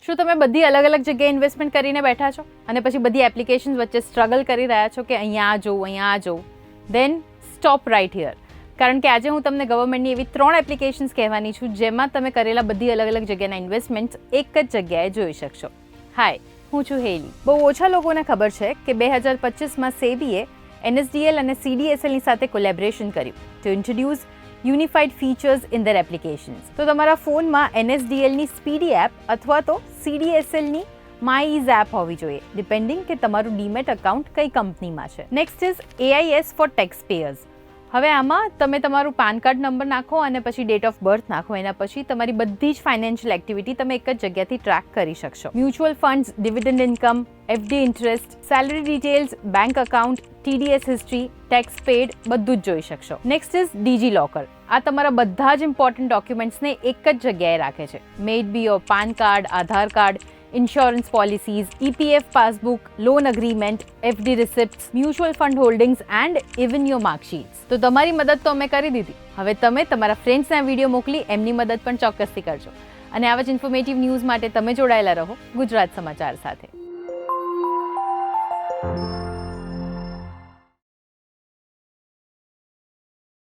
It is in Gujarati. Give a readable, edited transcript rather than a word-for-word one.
શું તમે બધી અલગ અલગ જગ્યાએ ઇન્વેસ્ટમેન્ટ કરીને બેઠા છો અને પછી બધી એપ્લિકેશન્સ વચ્ચે સ્ટ્રગલ કરી રહ્યા છો કે અહીંયા આ જોઉં અહીંયા આ જોઉં? ધેન સ્ટોપ રાઇટ હિયર, કારણ કે આજે હું તમને ગવર્મેન્ટની એવી 3 એપ્લિકેશન્સ કહેવાની છું જેમાં તમે કરેલા બધી અલગ અલગ જગ્યાના ઇન્વેસ્ટમેન્ટ્સ એક જ જગ્યાએ જોઈ શકશો. હાય, હું છું હેલી. બહુ ઓછા લોકોને ખબર છે કે 2025માં સેબીએ NSDL અને CDSLની સાથે કોલેબોરેશન કર્યું to introduce unified features in their applications. તો તમારા ફોનમાં NSDLની સ્પીડી એપ અથવા તો CDSLની માય ઇઝ એપ હોવી જોઈએ, ડિપેન્ડિંગ કે તમારું ડીમેટ અકાઉન્ટ કઈ કંપનીમાં છે. Next is AIS four tax payers. હવે આમાં તમે તમારું પાન કાર્ડ નંબર નાખો અને પછી ડેટ ઓફ બર્થ નાખો, એના પછી તમારી બધી જ ફાઇનાન્શિયલ એક્ટિવિટી તમે એક જ જગ્યાથી ટ્રેક કરી શકશો. Mutual funds, dividend income, FD interest, salary details, bank account, TDS history, tax paid બધું જ જોઈ શકશો. Next is DigiLocker. આ તમારા બધા જ ઇમ્પોર્ટન્ટ ડોક્યુમેન્ટ્સને એક જ જગ્યાએ રાખે છે. Maybe your PAN card, Aadhaar card, insurance policies, EPF passbook, loan agreement, FD receipts, mutual fund holdings and even your marksheets. તો તમારી મદદ તો અમે કરી દીધી, હવે તમે તમારા ફ્રેન્ડ્સને વિડીયો મોકલી એમની મદદ પણ ચોક્કસથી કરજો. અને આવા જ ઇન્ફોર્મેટિવ ન્યૂઝ માટે તમે જોડાયેલા રહો ગુજરાત સમાચાર સાથે.